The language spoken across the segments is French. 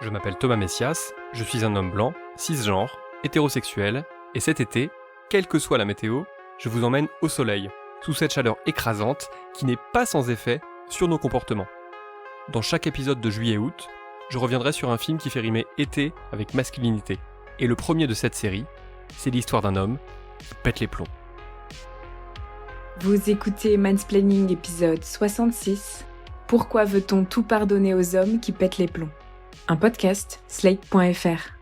Je m'appelle Thomas Messias, je suis un homme blanc, cisgenre, hétérosexuel, et cet été, quelle que soit la météo, je vous emmène au soleil, sous cette chaleur écrasante qui n'est pas sans effet sur nos comportements. Dans chaque épisode de juillet-août, je reviendrai sur un film qui fait rimer été avec masculinité. Et le premier de cette série, c'est l'histoire d'un homme qui pète les plombs. Vous écoutez Mansplaining épisode 66. Pourquoi veut-on tout pardonner aux hommes qui pètent les plombs ? Un podcast, Slate.fr.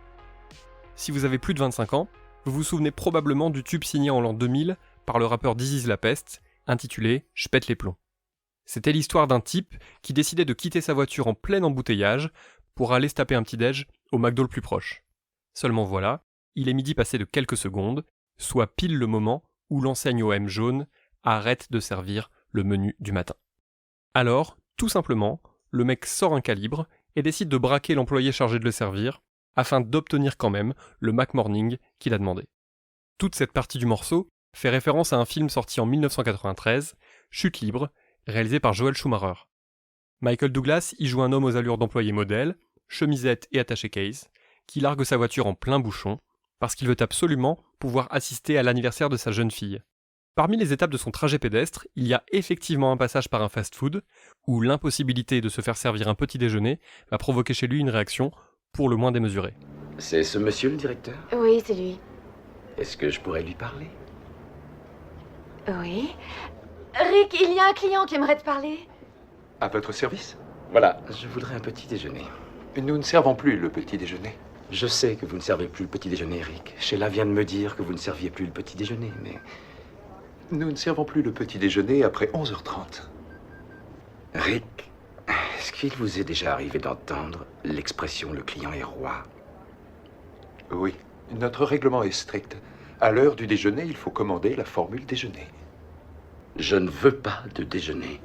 Si vous avez plus de 25 ans, vous vous souvenez probablement du tube signé en l'an 2000 par le rappeur This Is La Peste, intitulé « Je pète les plombs ». C'était l'histoire d'un type qui décidait de quitter sa voiture en plein embouteillage pour aller se taper un petit déj au McDo le plus proche. Seulement voilà, il est midi passé de quelques secondes, soit pile le moment où l'enseigne OM jaune arrête de servir le menu du matin. Alors, tout simplement, le mec sort un calibre et décide de braquer l'employé chargé de le servir afin d'obtenir quand même le McMorning qu'il a demandé. Toute cette partie du morceau fait référence à un film sorti en 1993, Chute libre, réalisé par Joel Schumacher. Michael Douglas y joue un homme aux allures d'employé modèle, chemisette et attaché case, qui largue sa voiture en plein bouchon parce qu'il veut absolument pouvoir assister à l'anniversaire de sa jeune fille. Parmi les étapes de son trajet pédestre, il y a effectivement un passage par un fast-food où l'impossibilité de se faire servir un petit déjeuner va provoquer chez lui une réaction pour le moins démesurée. C'est ce monsieur le directeur ? Oui, c'est lui. Est-ce que je pourrais lui parler ? Oui. Rick, il y a un client qui aimerait te parler. À votre service ? Voilà, je voudrais un petit déjeuner. Nous ne servons plus le petit déjeuner. Je sais que vous ne servez plus le petit déjeuner, Rick. Sheila vient de me dire que vous ne serviez plus le petit déjeuner, mais... Nous ne servons plus le petit déjeuner après 11h30. Rick, est-ce qu'il vous est déjà arrivé d'entendre l'expression « le client est roi » ? Oui, notre règlement est strict. À l'heure du déjeuner, il faut commander la formule déjeuner. Je ne veux pas de déjeuner.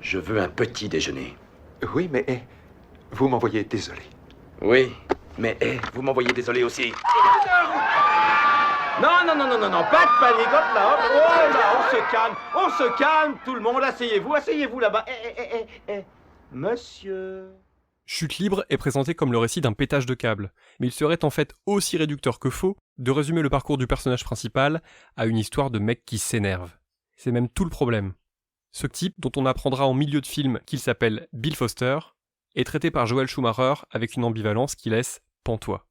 Je veux un petit déjeuner. Oui, mais vous m'envoyez désolé. Oui, mais vous m'envoyez désolé aussi. Non, pas de panique, hop là, hop, oh là, on se calme, tout le monde, asseyez-vous là-bas. Monsieur... Chute libre est présenté comme le récit d'un pétage de câble, mais il serait en fait aussi réducteur que faux de résumer le parcours du personnage principal à une histoire de mec qui s'énerve. C'est même tout le problème. Ce type, dont on apprendra en milieu de film qu'il s'appelle Bill Foster, est traité par Joel Schumacher avec une ambivalence qui laisse pantois.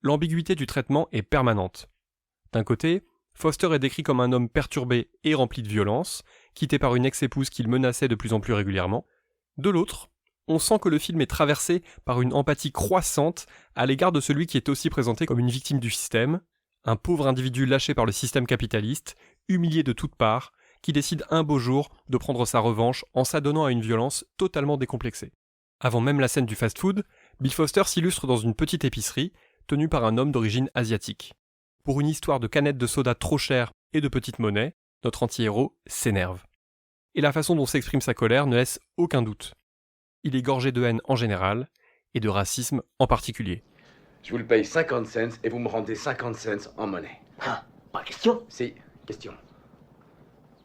L'ambiguïté du traitement est permanente. D'un côté, Foster est décrit comme un homme perturbé et rempli de violence, quitté par une ex-épouse qu'il menaçait de plus en plus régulièrement. De l'autre, on sent que le film est traversé par une empathie croissante à l'égard de celui qui est aussi présenté comme une victime du système, un pauvre individu lâché par le système capitaliste, humilié de toutes parts, qui décide un beau jour de prendre sa revanche en s'adonnant à une violence totalement décomplexée. Avant même la scène du fast-food, Bill Foster s'illustre dans une petite épicerie, tenue par un homme d'origine asiatique. Pour une histoire de canettes de soda trop chères et de petite monnaie, notre anti-héros s'énerve. Et la façon dont s'exprime sa colère ne laisse aucun doute. Il est gorgé de haine en général, et de racisme en particulier. Je vous le paye 50 cents et vous me rendez 50 cents en monnaie. Ah, pas question. Si, question.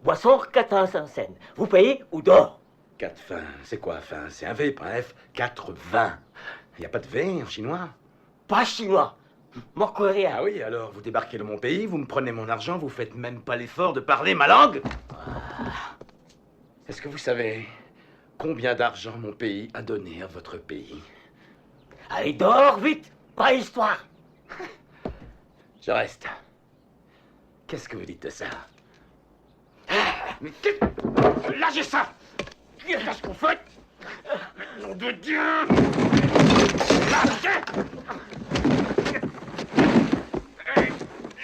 Boisson, 85 cents. Vous payez ou dehors? 4 fins. C'est quoi fin? C'est un V, pas un F. 4 vins. Il n'y a pas de V en chinois? Pas chinois. Mon coréen. Ah oui, alors vous débarquez dans mon pays, vous me prenez mon argent, vous faites même pas l'effort de parler ma langue? Est-ce que vous savez combien d'argent mon pays a donné à votre pays? Allez, dehors, vite. Pas histoire. Je reste. Qu'est-ce que vous dites de ça? Mais lâchez ça! Qu'est-ce qu'on fait? Nom de Dieu! Lâchez!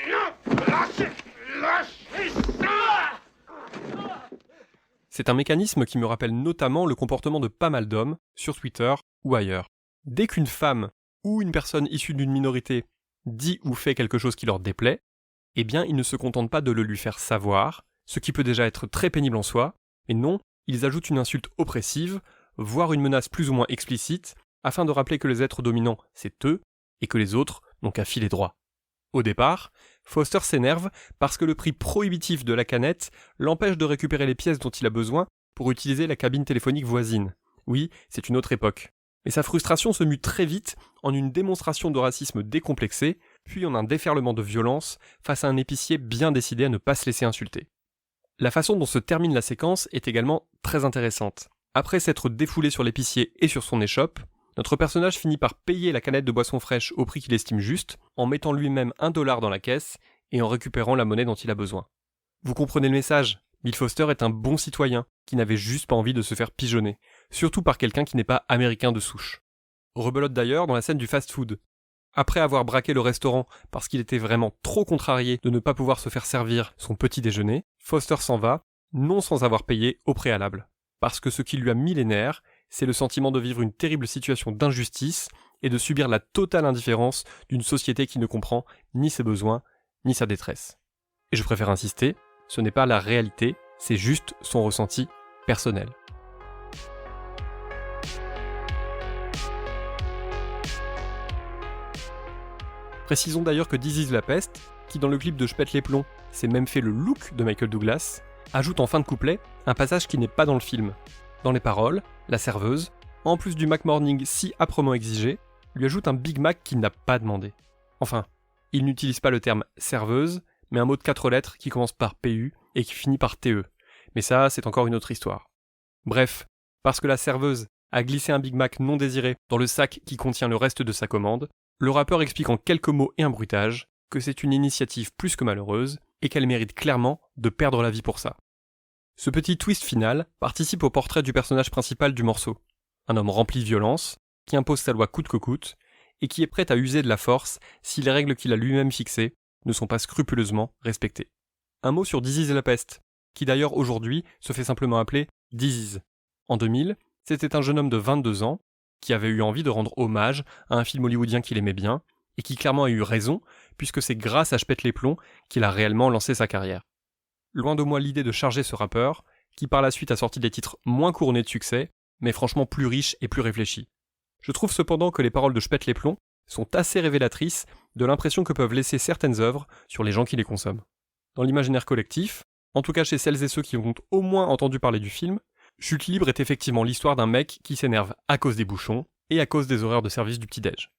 Non! Lâchez ça! C'est un mécanisme qui me rappelle notamment le comportement de pas mal d'hommes, sur Twitter ou ailleurs. Dès qu'une femme ou une personne issue d'une minorité dit ou fait quelque chose qui leur déplaît, eh bien ils ne se contentent pas de le lui faire savoir, ce qui peut déjà être très pénible en soi, mais non, ils ajoutent une insulte oppressive, voire une menace plus ou moins explicite, afin de rappeler que les êtres dominants, c'est eux, et que les autres n'ont qu'à filer droit. Au départ, Foster s'énerve parce que le prix prohibitif de la canette l'empêche de récupérer les pièces dont il a besoin pour utiliser la cabine téléphonique voisine. Oui, c'est une autre époque. Mais sa frustration se mue très vite en une démonstration de racisme décomplexé, puis en un déferlement de violence face à un épicier bien décidé à ne pas se laisser insulter. La façon dont se termine la séquence est également très intéressante. Après s'être défoulé sur l'épicier et sur son échoppe, notre personnage finit par payer la canette de boisson fraîche au prix qu'il estime juste, en mettant lui-même $1 dans la caisse et en récupérant la monnaie dont il a besoin. Vous comprenez le message ? Bill Foster est un bon citoyen qui n'avait juste pas envie de se faire pigeonner, surtout par quelqu'un qui n'est pas américain de souche. Rebelote d'ailleurs dans la scène du fast-food. Après avoir braqué le restaurant parce qu'il était vraiment trop contrarié de ne pas pouvoir se faire servir son petit déjeuner, Foster s'en va, non sans avoir payé au préalable. Parce que ce qui lui a mis les nerfs, c'est le sentiment de vivre une terrible situation d'injustice et de subir la totale indifférence d'une société qui ne comprend ni ses besoins, ni sa détresse. Et je préfère insister, ce n'est pas la réalité, c'est juste son ressenti personnel. Précisons d'ailleurs que This Is La Peste, qui dans le clip de Je pète les plombs s'est même fait le look de Michael Douglas, ajoute en fin de couplet un passage qui n'est pas dans le film. Dans les paroles, la serveuse, en plus du McMorning si âprement exigé, lui ajoute un Big Mac qu'il n'a pas demandé. Enfin, il n'utilise pas le terme serveuse, mais un mot de 4 lettres qui commence par PU et qui finit par TE. Mais ça, c'est encore une autre histoire. Bref, parce que la serveuse a glissé un Big Mac non désiré dans le sac qui contient le reste de sa commande, le rappeur explique en quelques mots et un bruitage que c'est une initiative plus que malheureuse et qu'elle mérite clairement de perdre la vie pour ça. Ce petit twist final participe au portrait du personnage principal du morceau. Un homme rempli de violence, qui impose sa loi coûte que coûte, et qui est prêt à user de la force si les règles qu'il a lui-même fixées ne sont pas scrupuleusement respectées. Un mot sur This Is La Peste, qui d'ailleurs aujourd'hui se fait simplement appeler This Is. En 2000, c'était un jeune homme de 22 ans qui avait eu envie de rendre hommage à un film hollywoodien qu'il aimait bien, et qui clairement a eu raison, puisque c'est grâce à Je pète les plombs qu'il a réellement lancé sa carrière. Loin de moi l'idée de charger ce rappeur, qui par la suite a sorti des titres moins couronnés de succès, mais franchement plus riches et plus réfléchis. Je trouve cependant que les paroles de Je pète les plombs sont assez révélatrices de l'impression que peuvent laisser certaines œuvres sur les gens qui les consomment. Dans l'imaginaire collectif, en tout cas chez celles et ceux qui ont au moins entendu parler du film, Chute libre est effectivement l'histoire d'un mec qui s'énerve à cause des bouchons et à cause des horaires de service du petit-déj.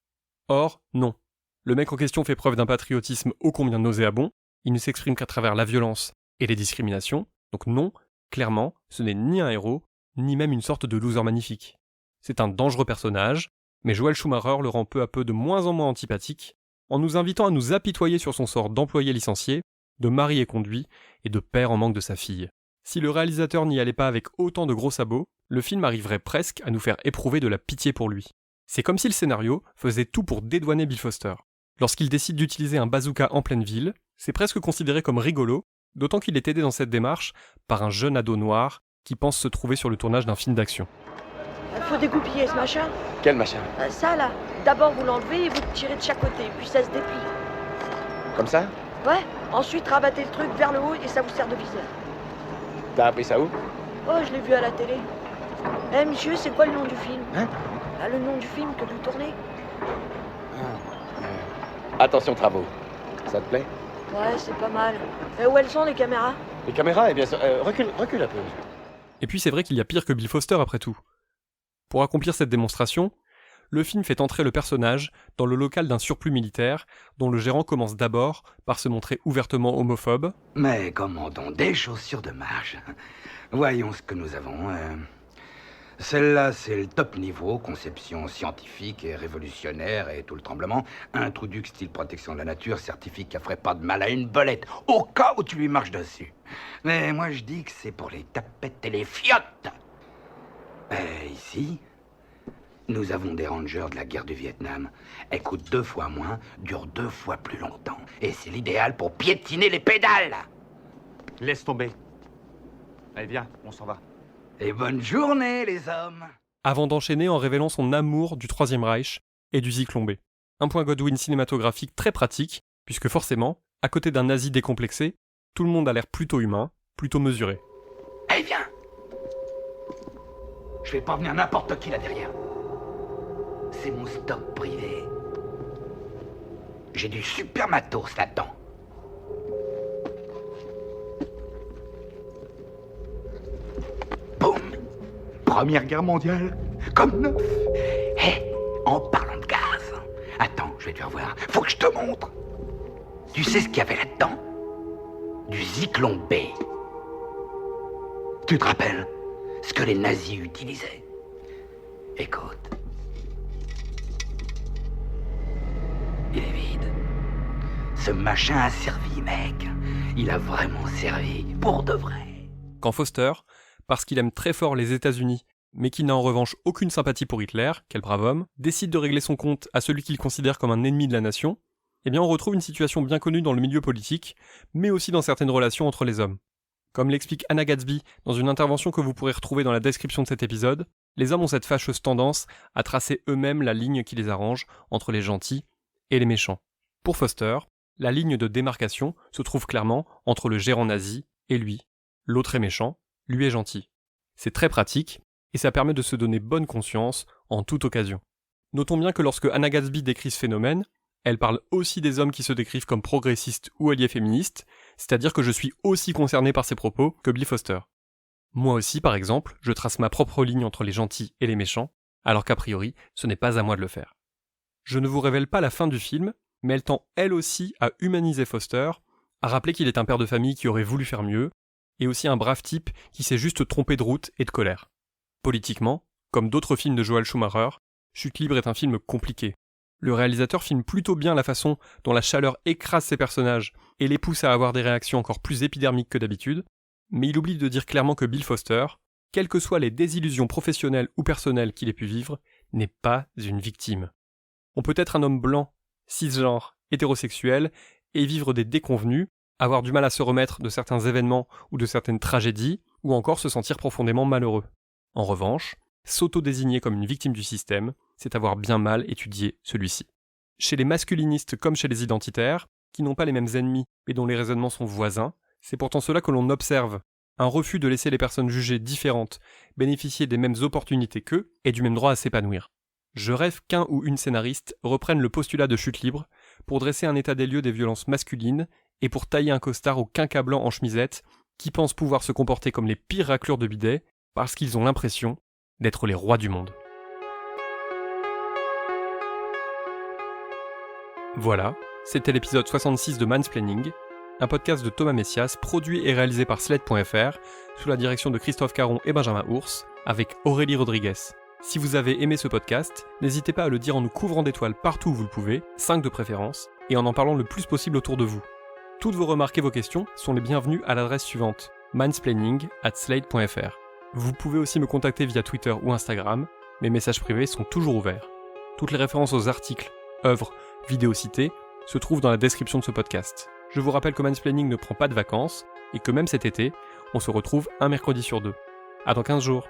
Or, non. Le mec en question fait preuve d'un patriotisme ô combien nauséabond, il ne s'exprime qu'à travers la violence et les discriminations, donc non, clairement, ce n'est ni un héros, ni même une sorte de loser magnifique. C'est un dangereux personnage, mais Joel Schumacher le rend peu à peu de moins en moins antipathique, en nous invitant à nous apitoyer sur son sort d'employé licencié, de mari éconduit et de père en manque de sa fille. Si le réalisateur n'y allait pas avec autant de gros sabots, le film arriverait presque à nous faire éprouver de la pitié pour lui. C'est comme si le scénario faisait tout pour dédouaner Bill Foster. Lorsqu'il décide d'utiliser un bazooka en pleine ville, c'est presque considéré comme rigolo, d'autant qu'il est aidé dans cette démarche par un jeune ado noir qui pense se trouver sur le tournage d'un film d'action. Faut dégoupiller ce machin. Quel machin? Ça là. D'abord vous l'enlevez et vous le tirez de chaque côté, puis ça se déplie. Comme ça? Ouais. Ensuite rabattez le truc vers le haut et ça vous sert de viseur. T'as appris ça où? Oh, je l'ai vu à la télé. Eh monsieur, c'est quoi le nom du film? Hein? Le nom du film que vous tournez? Attention travaux. Ça te plaît? Ouais, c'est pas mal. Et où elles sont les caméras? Les caméras, eh bien, recule un peu. Et puis c'est vrai qu'il y a pire que Bill Foster après tout. Pour accomplir cette démonstration, le film fait entrer le personnage dans le local d'un surplus militaire dont le gérant commence d'abord par se montrer ouvertement homophobe. Mais commandons des chaussures de marche. Voyons ce que nous avons. Celle-là, c'est le top niveau, conception scientifique et révolutionnaire et tout le tremblement. Un trou duc style protection de la nature certifie qu'elle ferait pas de mal à une belette, au cas où tu lui marches dessus. Mais moi, je dis que c'est pour les tapettes et les fiottes. Et ici, nous avons des Rangers de la guerre du Vietnam. Elles coûtent 2 fois moins, durent 2 fois plus longtemps. Et c'est l'idéal pour piétiner les pédales. Laisse tomber. Allez, viens, on s'en va. Et bonne journée, les hommes. Avant d'enchaîner en révélant son amour du Troisième Reich et du Zyklon B. Un point Godwin cinématographique très pratique, puisque forcément, à côté d'un nazi décomplexé, tout le monde a l'air plutôt humain, plutôt mesuré. Eh viens. Je vais pas venir n'importe qui là derrière. C'est mon stock privé. J'ai du super matos là-dedans. Boum. Première Guerre mondiale, comme neuf. En parlant de gaz. Attends, je vais te faire voir. Faut que je te montre. Tu sais ce qu'il y avait là-dedans? Du Zyklon B. Tu te rappelles ce que les nazis utilisaient? Écoute. Il est vide. Ce machin a servi, mec. Il a vraiment servi. Pour de vrai. Quand Foster, parce qu'il aime très fort les États-Unis, mais qu'il n'a en revanche aucune sympathie pour Hitler, quel brave homme, décide de régler son compte à celui qu'il considère comme un ennemi de la nation, eh bien on retrouve une situation bien connue dans le milieu politique, mais aussi dans certaines relations entre les hommes. Comme l'explique Anna Gatsby dans une intervention que vous pourrez retrouver dans la description de cet épisode, les hommes ont cette fâcheuse tendance à tracer eux-mêmes la ligne qui les arrange entre les gentils et les méchants. Pour Foster, la ligne de démarcation se trouve clairement entre le gérant nazi et lui. L'autre est méchant, lui est gentil. C'est très pratique, et ça permet de se donner bonne conscience en toute occasion. Notons bien que lorsque Anna Gatsby décrit ce phénomène, elle parle aussi des hommes qui se décrivent comme progressistes ou alliés féministes, c'est-à-dire que je suis aussi concerné par ces propos que Bill Foster. Moi aussi, par exemple, je trace ma propre ligne entre les gentils et les méchants, alors qu'a priori, ce n'est pas à moi de le faire. Je ne vous révèle pas la fin du film, mais elle tend elle aussi à humaniser Foster, à rappeler qu'il est un père de famille qui aurait voulu faire mieux, et aussi un brave type qui s'est juste trompé de route et de colère. Politiquement, comme d'autres films de Joel Schumacher, Chute libre est un film compliqué. Le réalisateur filme plutôt bien la façon dont la chaleur écrase ses personnages et les pousse à avoir des réactions encore plus épidermiques que d'habitude, mais il oublie de dire clairement que Bill Foster, quelles que soient les désillusions professionnelles ou personnelles qu'il ait pu vivre, n'est pas une victime. On peut être un homme blanc, cisgenre, hétérosexuel, et vivre des déconvenus, avoir du mal à se remettre de certains événements ou de certaines tragédies, ou encore se sentir profondément malheureux. En revanche, s'auto-désigner comme une victime du système, c'est avoir bien mal étudié celui-ci. Chez les masculinistes comme chez les identitaires, qui n'ont pas les mêmes ennemis mais dont les raisonnements sont voisins, c'est pourtant cela que l'on observe, un refus de laisser les personnes jugées différentes bénéficier des mêmes opportunités qu'eux et du même droit à s'épanouir. Je rêve qu'un ou une scénariste reprenne le postulat de Chute libre pour dresser un état des lieux des violences masculines et pour tailler un costard au quinquas blanc en chemisette qui pensent pouvoir se comporter comme les pires raclures de bidet parce qu'ils ont l'impression d'être les rois du monde. Voilà, c'était l'épisode 66 de Mansplaining, un podcast de Thomas Messias produit et réalisé par Slate.fr sous la direction de Christophe Caron et Benjamin Ours avec Aurélie Rodriguez. Si vous avez aimé ce podcast, n'hésitez pas à le dire en nous couvrant d'étoiles partout où vous le pouvez, 5 de préférence, et en parlant le plus possible autour de vous. Toutes vos remarques et vos questions sont les bienvenues à l'adresse suivante, mansplaining@slate.fr. Vous pouvez aussi me contacter via Twitter ou Instagram, mes messages privés sont toujours ouverts. Toutes les références aux articles, œuvres, vidéos citées se trouvent dans la description de ce podcast. Je vous rappelle que Mansplaining ne prend pas de vacances, et que même cet été, on se retrouve un mercredi sur 2. À dans 15 jours.